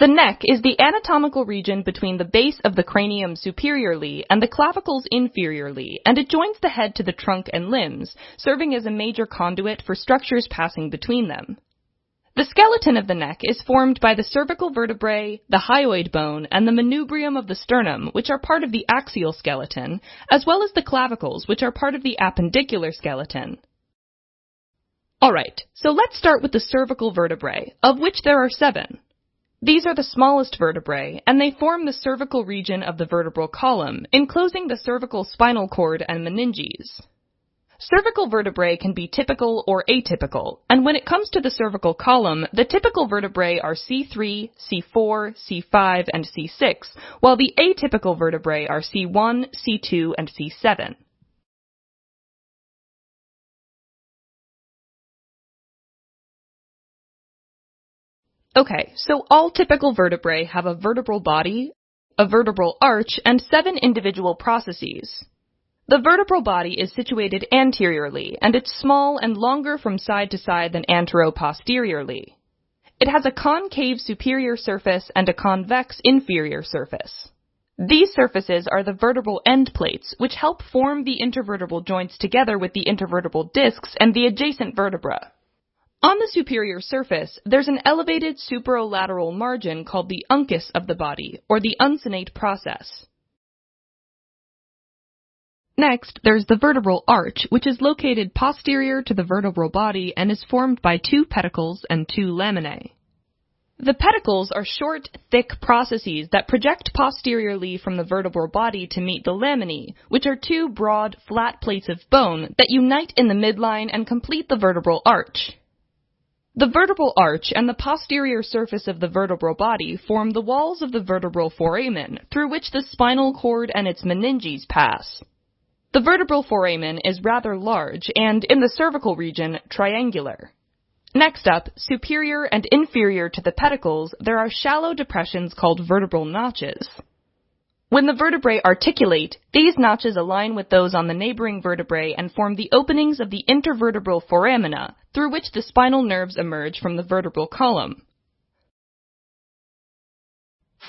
The neck is the anatomical region between the base of the cranium superiorly and the clavicles inferiorly, and it joins the head to the trunk and limbs, serving as a major conduit for structures passing between them. The skeleton of the neck is formed by the cervical vertebrae, the hyoid bone, and the manubrium of the sternum, which are part of the axial skeleton, as well as the clavicles, which are part of the appendicular skeleton. Alright, so let's start with the cervical vertebrae, of which there are 7. These are the smallest vertebrae, and they form the cervical region of the vertebral column, enclosing the cervical spinal cord and meninges. Cervical vertebrae can be typical or atypical, and when it comes to the cervical column, the typical vertebrae are C3, C4, C5, and C6, while the atypical vertebrae are C1, C2, and C7. Okay, so all typical vertebrae have a vertebral body, a vertebral arch, and 7 individual processes. The vertebral body is situated anteriorly, and it's small and longer from side to side than antero-posteriorly. It has a concave superior surface and a convex inferior surface. These surfaces are the vertebral end plates, which help form the intervertebral joints together with the intervertebral discs and the adjacent vertebra. On the superior surface, there's an elevated superolateral margin called the uncus of the body, or the uncinate process. Next, there's the vertebral arch, which is located posterior to the vertebral body and is formed by 2 pedicles and 2 laminae. The pedicles are short, thick processes that project posteriorly from the vertebral body to meet the laminae, which are 2 broad, flat plates of bone that unite in the midline and complete the vertebral arch. The vertebral arch and the posterior surface of the vertebral body form the walls of the vertebral foramen, through which the spinal cord and its meninges pass. The vertebral foramen is rather large and, in the cervical region, triangular. Next up, superior and inferior to the pedicles, there are shallow depressions called vertebral notches. When the vertebrae articulate, these notches align with those on the neighboring vertebrae and form the openings of the intervertebral foramina, through which the spinal nerves emerge from the vertebral column.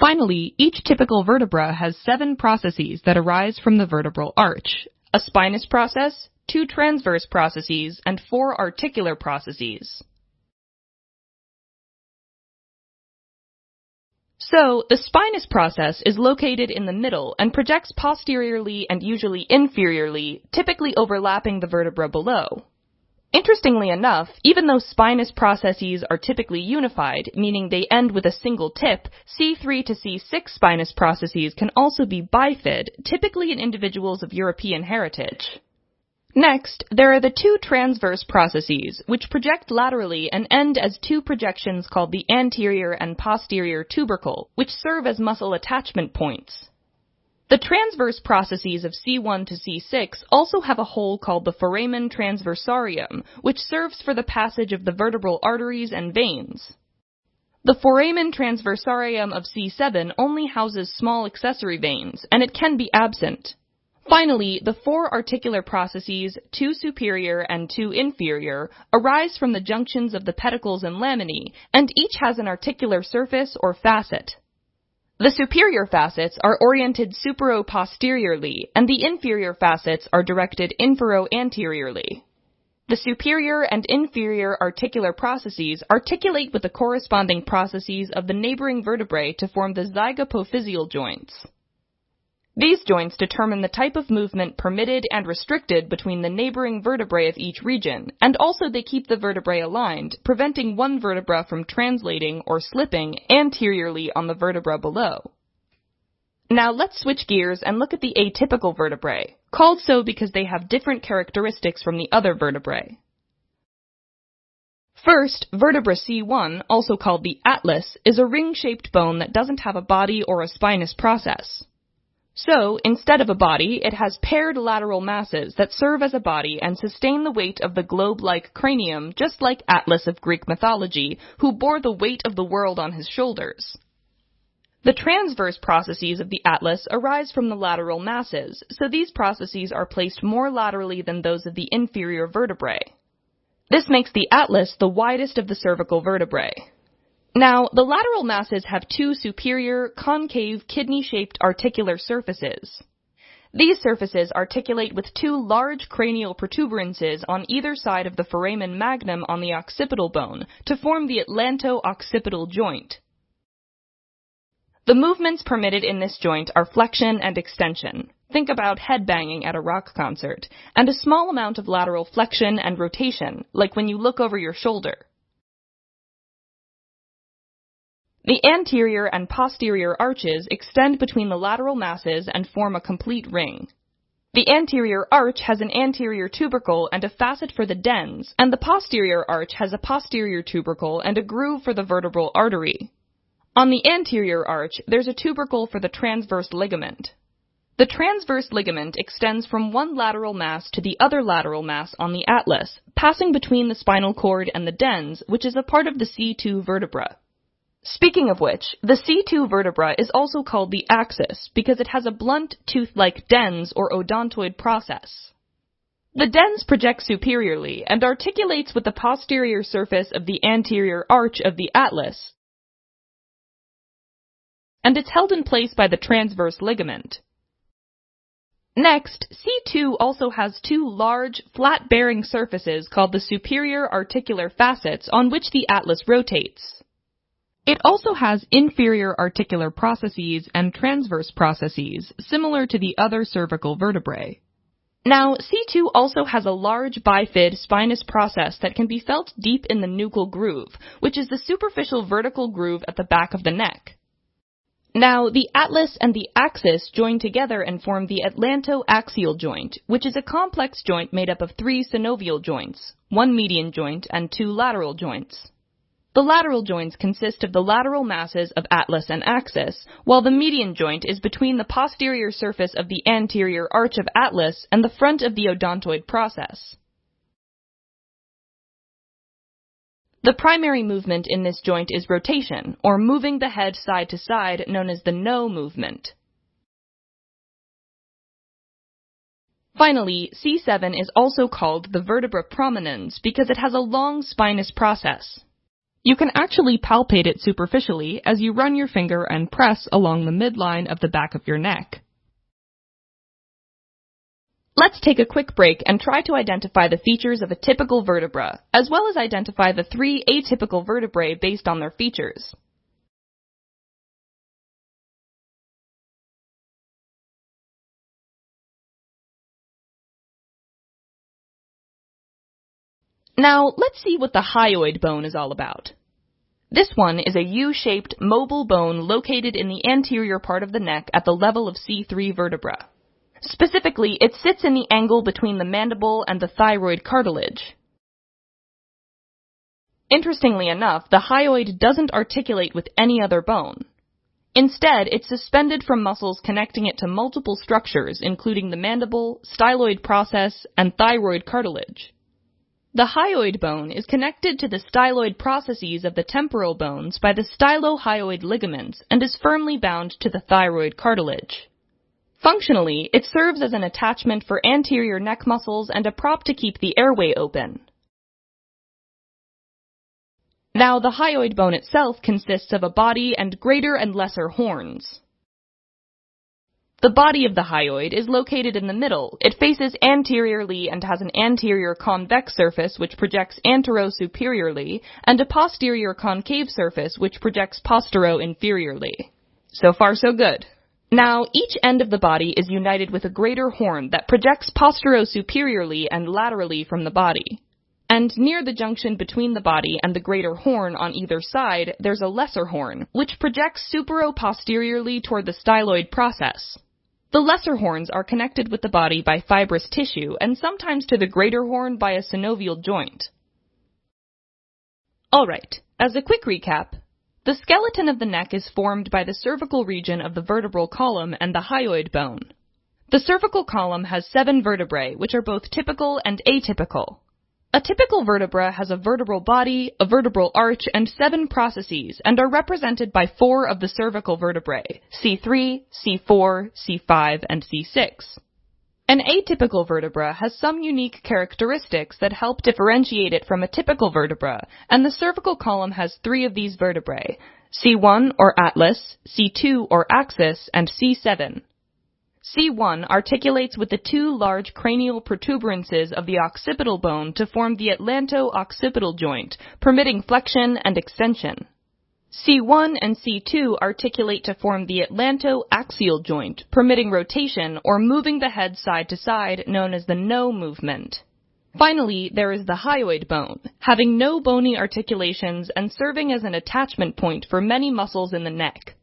Finally, each typical vertebra has 7 processes that arise from the vertebral arch: a spinous process, 2 transverse processes, and 4 articular processes. So, the spinous process is located in the middle and projects posteriorly and usually inferiorly, typically overlapping the vertebra below. Interestingly enough, even though spinous processes are typically unified, meaning they end with a single tip, C3 to C6 spinous processes can also be bifid, typically in individuals of European heritage. Next, there are the 2 transverse processes, which project laterally and end as 2 projections called the anterior and posterior tubercle, which serve as muscle attachment points. The transverse processes of C1 to C6 also have a hole called the foramen transversarium, which serves for the passage of the vertebral arteries and veins. The foramen transversarium of C7 only houses small accessory veins, and it can be absent. Finally, the 4 articular processes, 2 superior and 2 inferior, arise from the junctions of the pedicles and laminae, and each has an articular surface or facet. The superior facets are oriented supero-posteriorly, and the inferior facets are directed infero-anteriorly. The superior and inferior articular processes articulate with the corresponding processes of the neighboring vertebrae to form the zygapophyseal joints. These joints determine the type of movement permitted and restricted between the neighboring vertebrae of each region, and also they keep the vertebrae aligned, preventing one vertebra from translating or slipping anteriorly on the vertebra below. Now let's switch gears and look at the atypical vertebrae, called so because they have different characteristics from the other vertebrae. First, vertebra C1, also called the atlas, is a ring-shaped bone that doesn't have a body or a spinous process. So, instead of a body, it has paired lateral masses that serve as a body and sustain the weight of the globe-like cranium, just like Atlas of Greek mythology, who bore the weight of the world on his shoulders. The transverse processes of the atlas arise from the lateral masses, so these processes are placed more laterally than those of the inferior vertebrae. This makes the atlas the widest of the cervical vertebrae. Now, the lateral masses have two superior, concave, kidney-shaped articular surfaces. These surfaces articulate with two large cranial protuberances on either side of the foramen magnum on the occipital bone to form the atlanto-occipital joint. The movements permitted in this joint are flexion and extension. Think about headbanging at a rock concert, and a small amount of lateral flexion and rotation, like when you look over your shoulder. The anterior and posterior arches extend between the lateral masses and form a complete ring. The anterior arch has an anterior tubercle and a facet for the dens, and the posterior arch has a posterior tubercle and a groove for the vertebral artery. On the anterior arch, there's a tubercle for the transverse ligament. The transverse ligament extends from one lateral mass to the other lateral mass on the atlas, passing between the spinal cord and the dens, which is a part of the C2 vertebra. Speaking of which, the C2 vertebra is also called the axis because it has a blunt, tooth-like dens or odontoid process. The dens projects superiorly and articulates with the posterior surface of the anterior arch of the atlas, and it's held in place by the transverse ligament. Next, C2 also has two large, flat-bearing surfaces called the superior articular facets on which the atlas rotates. It also has inferior articular processes and transverse processes, similar to the other cervical vertebrae. Now, C2 also has a large bifid spinous process that can be felt deep in the nuchal groove, which is the superficial vertical groove at the back of the neck. Now, the atlas and the axis join together and form the atlantoaxial joint, which is a complex joint made up of three synovial joints, one median joint and two lateral joints. The lateral joints consist of the lateral masses of atlas and axis, while the median joint is between the posterior surface of the anterior arch of atlas and the front of the odontoid process. The primary movement in this joint is rotation, or moving the head side to side, known as the no movement. Finally, C7 is also called the vertebra prominens because it has a long spinous process. You can actually palpate it superficially as you run your finger and press along the midline of the back of your neck. Let's take a quick break and try to identify the features of a typical vertebra, as well as identify the three atypical vertebrae based on their features. Now, let's see what the hyoid bone is all about. This one is a U-shaped, mobile bone located in the anterior part of the neck at the level of C3 vertebra. Specifically, it sits in the angle between the mandible and the thyroid cartilage. Interestingly enough, the hyoid doesn't articulate with any other bone. Instead, it's suspended from muscles connecting it to multiple structures, including the mandible, styloid process, and thyroid cartilage. The hyoid bone is connected to the styloid processes of the temporal bones by the stylohyoid ligaments and is firmly bound to the thyroid cartilage. Functionally, it serves as an attachment for anterior neck muscles and a prop to keep the airway open. Now, the hyoid bone itself consists of a body and greater and lesser horns. The body of the hyoid is located in the middle. It faces anteriorly and has an anterior convex surface which projects antero-superiorly and a posterior concave surface which projects postero-inferiorly. So far, so good. Now, each end of the body is united with a greater horn that projects postero-superiorly and laterally from the body. And near the junction between the body and the greater horn on either side, there's a lesser horn, which projects supero-posteriorly toward the styloid process. The lesser horns are connected with the body by fibrous tissue and sometimes to the greater horn by a synovial joint. Alright, as a quick recap, the skeleton of the neck is formed by the cervical region of the vertebral column and the hyoid bone. The cervical column has 7 vertebrae, which are both typical and atypical. A typical vertebra has a vertebral body, a vertebral arch, and 7 processes, and are represented by 4 of the cervical vertebrae, C3, C4, C5, and C6. An atypical vertebra has some unique characteristics that help differentiate it from a typical vertebra, and the cervical column has 3 of these vertebrae: C1 or atlas, C2 or axis, and C7. C1 articulates with the 2 large cranial protuberances of the occipital bone to form the atlanto-occipital joint, permitting flexion and extension. C1 and C2 articulate to form the atlanto-axial joint, permitting rotation or moving the head side to side, known as the no movement. Finally, there is the hyoid bone, having no bony articulations and serving as an attachment point for many muscles in the neck.